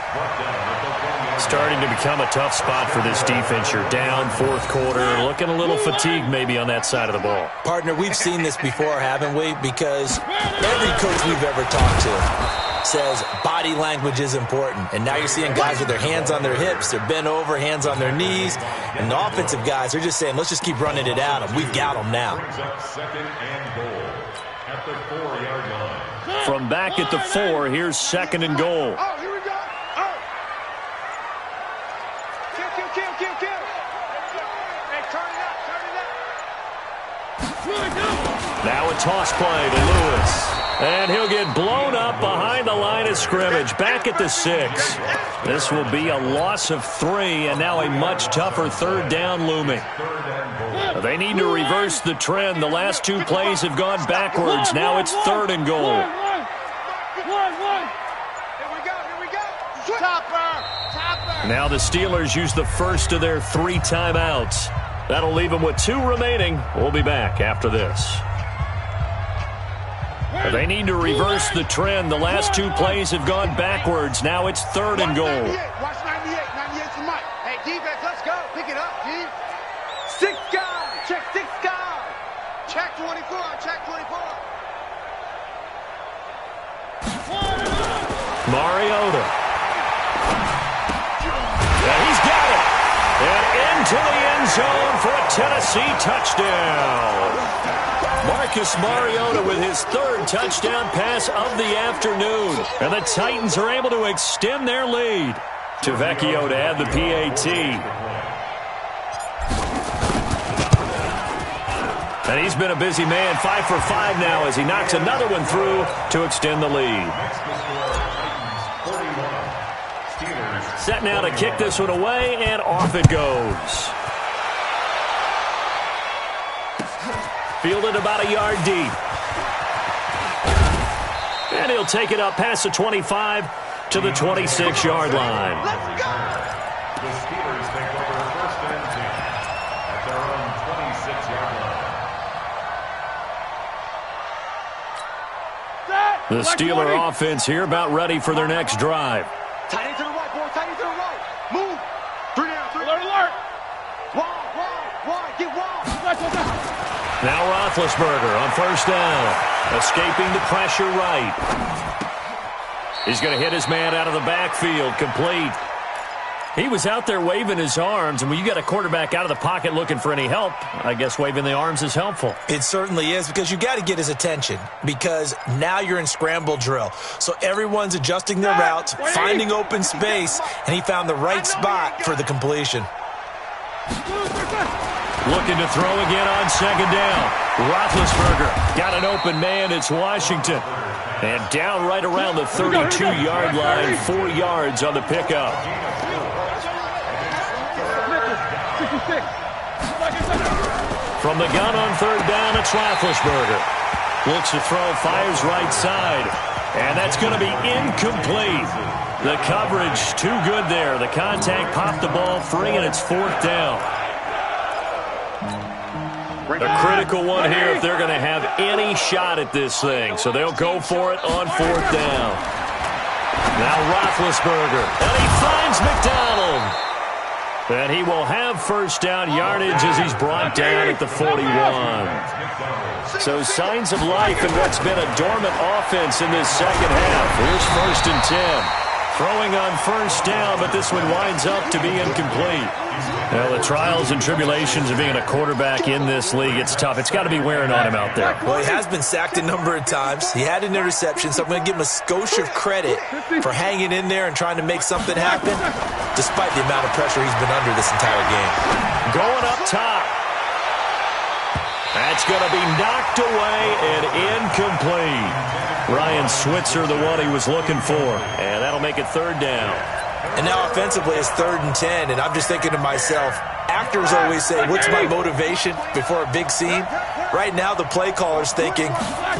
Speaker 1: Starting to become a tough spot for this defense. You're down 4th quarter, looking a little fatigued maybe on that side of the ball.
Speaker 4: Partner, we've seen this before, haven't we? Because every coach we've ever talked to says body language is important. And now you're seeing guys with their hands on their hips, they're bent over, hands on their knees. And the offensive guys, they're just saying, let's just keep running it at them. We've got them now.
Speaker 3: At the 4-yard line.
Speaker 1: From back at the 4, here's 2nd and goal.
Speaker 2: Oh, here we go. Oh. Kill. Hey, turn it up.
Speaker 1: Now a toss play to Lewis. And he'll get blown up behind the line of scrimmage. Back at the 6. This will be a loss of 3, and now a much tougher third down looming. They need to reverse the trend. The last 2 plays have gone backwards. Now it's 3rd and goal. Now the Steelers use the first of their 3 timeouts. That'll leave them with 2 remaining. We'll be back after this. They need to reverse the trend. The last 2 plays have gone backwards. Now it's 3rd and goal.
Speaker 2: Watch 98. 98 for Mike. Hey, defense, let's go. Pick it up, G. 6 guys. Check 6 guys. Check 24. Check 24.
Speaker 1: Mariota. And he's got it. And into the end zone for a Tennessee touchdown. Marcus Mariota with his 3rd touchdown pass of the afternoon. And the Titans are able to extend their lead. Tavecchio to add the PAT. And he's been a busy man, 5 for 5 now as he knocks another one through to extend the lead. Set now to kick this one away, and off it goes. Fielded about a yard deep. And he'll take it up past the 25 to the 26-yard line.
Speaker 2: Let's go.
Speaker 3: The Steelers take over 1st and 10 at their own 26-yard line.
Speaker 1: The Steeler offense here about ready for their next drive.
Speaker 2: Tight end to the right, boy. Tight end to the right. Move. 3 down. 3. Alert. Wide. Get wide.
Speaker 1: Now Roethlisberger on 1st down. Escaping the pressure right. He's going to hit his man out of the backfield. Complete. He was out there waving his arms, and when you got a quarterback out of the pocket looking for any help, I guess waving the arms is helpful.
Speaker 4: It certainly is, because you got to get his attention, because now you're in scramble drill. So everyone's adjusting their routes, finding open space, and he found the right spot for the completion.
Speaker 1: Looking to throw again on 2nd down. Roethlisberger got an open man. It's Washington. And down right around the 32-yard line, 4 yards on the pickup. From the gun on 3rd down, it's Roethlisberger. Looks to throw, fires right side. And that's going to be incomplete. The coverage too good there. The contact popped the ball free, and it's 4th down. A critical one here if they're going to have any shot at this thing. So they'll go for it on 4th down. Now Roethlisberger. And he finds McDonald. And he will have 1st down yardage as he's brought down at the 41. So signs of life in what's been a dormant offense in this second half. Here's 1st and 10. Throwing on 1st down, but this one winds up to be incomplete. Well, the trials and tribulations of being a quarterback in this league, it's tough. It's got to be wearing on him out there.
Speaker 4: Well, he has been sacked a number of times. He had an interception, so I'm going to give him a skosh of credit for hanging in there and trying to make something happen, despite the amount of pressure he's been under this entire game.
Speaker 1: Going up top. That's going to be knocked away and incomplete. Ryan Switzer, the one he was looking for. And that'll make it 3rd down.
Speaker 4: And now offensively it's 3rd and 10, and I'm just thinking to myself, actors always say, what's my motivation before a big scene? Right now the play caller's thinking,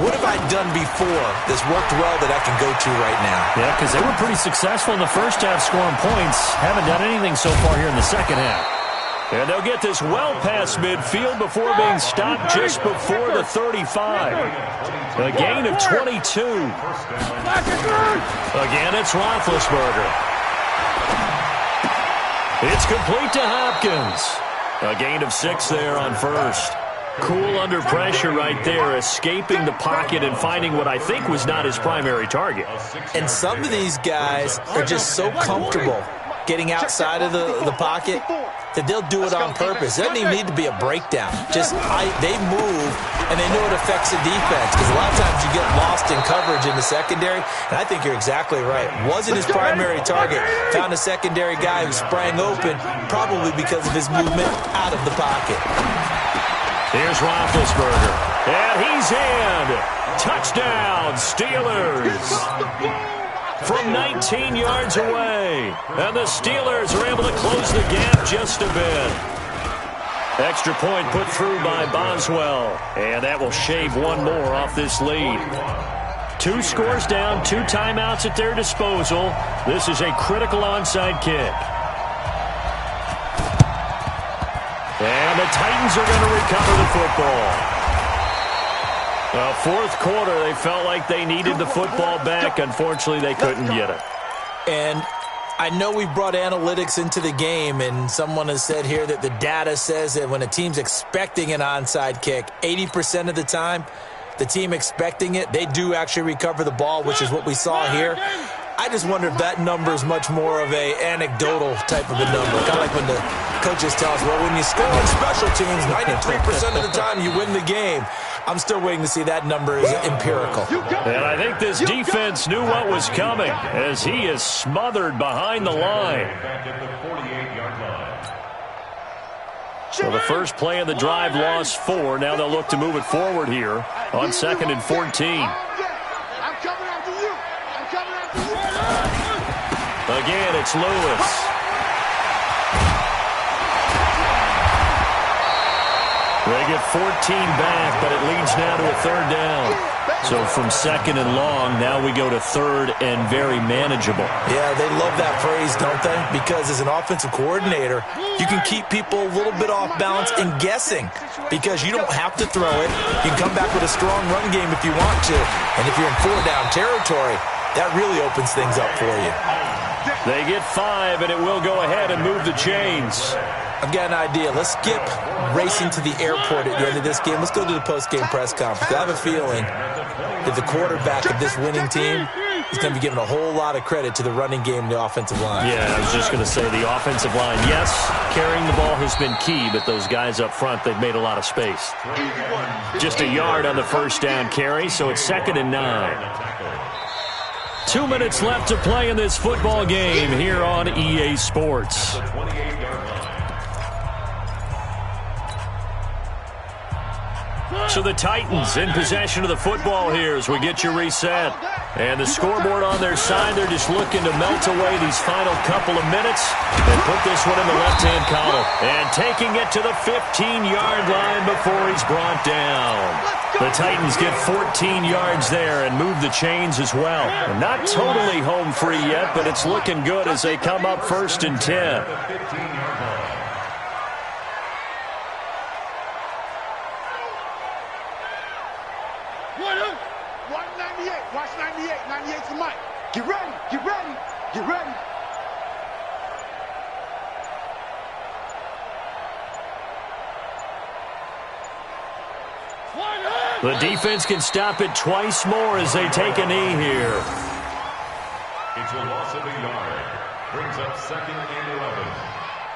Speaker 4: what have I done before that's worked well that I can go to right now?
Speaker 1: Yeah, because they were pretty successful in the first half scoring points. Haven't done anything so far here in the second half. And they'll get this well past midfield before being stopped just before the 35. A gain of 22. Again, it's Roethlisberger. It's complete to Hopkins. A gain of 6 there on 1st. Cool under pressure right there, escaping the pocket and finding what I think was not his primary target.
Speaker 4: And some of these guys are just so comfortable getting outside of the pocket that they'll do it on purpose. It doesn't even need to be a breakdown. They move, and they know it affects the defense, because a lot of times you get lost in coverage in the secondary, and I think you're exactly right. Wasn't his primary target. Found a secondary guy who sprang open, probably because of his movement out of the pocket.
Speaker 1: Here's Roethlisberger. And he's in. Touchdown, Steelers. From 19 yards away. And the Steelers are able to close the gap just a bit. Extra point put through by Boswell. And that will shave one more off this lead. 2 scores down, 2 timeouts at their disposal. This is a critical onside kick. And the Titans are going to recover the football. Fourth quarter, they felt like they needed the football back. Unfortunately, they couldn't get it.
Speaker 4: And I know we brought analytics into the game, and someone has said here that the data says that when a team's expecting an onside kick, 80% of the time, the team expecting it, they do actually recover the ball, which is what we saw here. I just wonder if that number is much more of a anecdotal type of a number. Kind of like when the coaches tell us, well, when you score on special teams, 93% of the time you win the game. I'm still waiting to see that number is empirical.
Speaker 1: And I think this defense knew what was coming as he is smothered behind the line. So the first play of the drive lost 4. Now they'll look to move it forward here on 2nd and 14.
Speaker 2: I'm coming after you. I'm coming after you.
Speaker 1: Again, it's Lewis. They get 14 back, but it leads now to a 3rd down. So from 2nd and long, now we go to 3rd and very manageable.
Speaker 4: Yeah, they love that phrase, don't they? Because as an offensive coordinator, you can keep people a little bit off balance and guessing because you don't have to throw it. You can come back with a strong run game if you want to. And if you're in 4-down territory, that really opens things up for you.
Speaker 1: They get 5, and it will go ahead and move the chains.
Speaker 4: I've got an idea. Let's skip racing to the airport at the end of this game. Let's go to the post-game press conference. I have a feeling that the quarterback of this winning team is going to be giving a whole lot of credit to the running game and the offensive line.
Speaker 1: Yeah, I was just going to say the offensive line. Yes, carrying the ball has been key, but those guys up front, they've made a lot of space. Just a yard on the first down carry, so it's 2nd and 9. 2 minutes left to play in this football game here on EA Sports. So the Titans in possession of the football here as we get you reset. And the scoreboard on their side, they're just looking to melt away these final couple of minutes and put this one in the left-hand column. And taking it to the 15-yard line before he's brought down. The Titans get 14 yards there and move the chains as well. And not totally home free yet, but it's looking good as they come up 1st and 10.
Speaker 2: Watch 98. 98's the mic. Get ready. Get ready. Get ready.
Speaker 1: The defense can stop it twice more as they take a knee here.
Speaker 3: It's a loss of a yard. Brings up 2nd and 11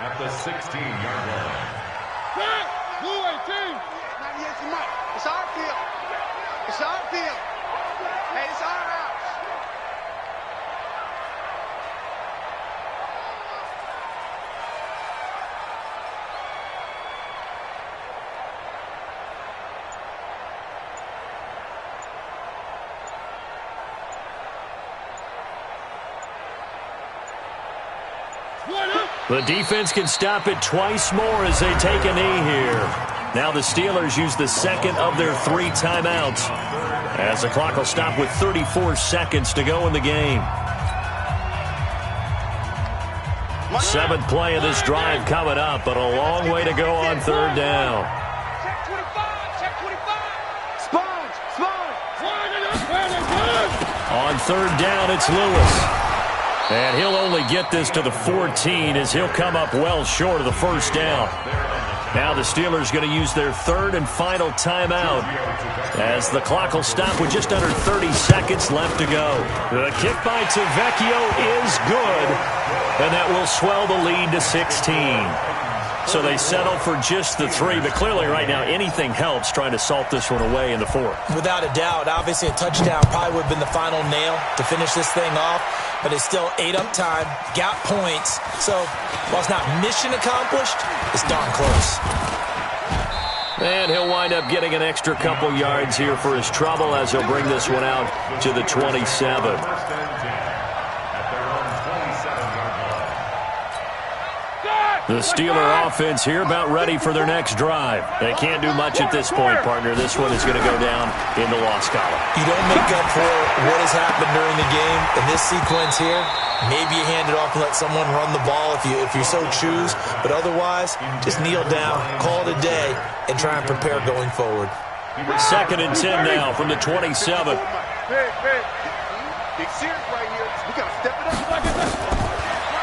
Speaker 3: at the 16-yard line.
Speaker 2: 98's the mic. It's our field. It's our field. Hey, it's our house.
Speaker 1: The defense can stop it twice more as they take a knee here. Now the Steelers use the 2nd of their 3 timeouts as the clock will stop with 34 seconds to go in the game. 7th play of this drive coming up, but a long way to go on 3rd down.
Speaker 2: Check 25. Check 25. Sponge.
Speaker 1: On 3rd down, it's Lewis. And he'll only get this to the 14 as he'll come up well short of the 1st down. Now the Steelers going to use their 3rd and final timeout as the clock will stop with just under 30 seconds left to go. The kick by Tavecchio is good, and that will swell the lead to 16. So they settle for just the 3, but clearly right now anything helps trying to salt this one away in the 4th.
Speaker 4: Without a doubt, obviously a touchdown probably would have been the final nail to finish this thing off, but it's still ate up time, got points. So while it's not mission accomplished, it's darn close.
Speaker 1: And he'll wind up getting an extra couple yards here for his trouble as he'll bring this one out to the 27. The Steeler offense here about ready for their next drive. They can't do much at this point, partner. This one is going to go down in the loss column.
Speaker 4: You don't make up for what has happened during the game. In this sequence here, maybe you hand it off and let someone run the ball if you so choose. But otherwise, just kneel down, call it a day, and try and prepare going forward.
Speaker 1: 2nd and 10 now from the 27.
Speaker 2: Big serious right here. We got to step it up like it's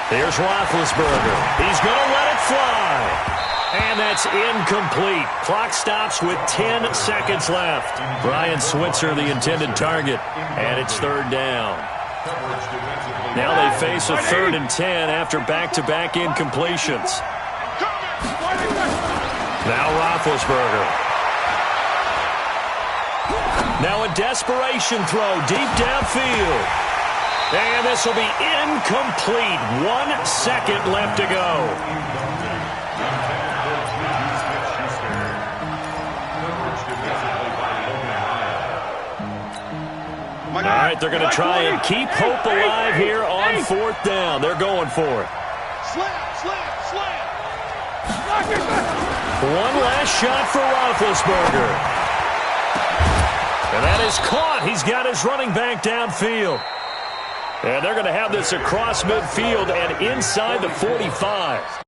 Speaker 1: Here's Roethlisberger. He's going to let it fly. And that's incomplete. Clock stops with 10 seconds left. Brian Switzer, the intended target. And it's 3rd down. Now they face a 3rd and 10 after back-to-back incompletions. Now Roethlisberger. Now a desperation throw deep downfield. And this will be incomplete. 1 second left to go. All right, they're going to try and keep hope alive here on 4th down. They're going for it.
Speaker 2: slam.
Speaker 1: One last shot for Roethlisberger. And that is caught. He's got his running back downfield. And they're going to have this across midfield and inside the 45.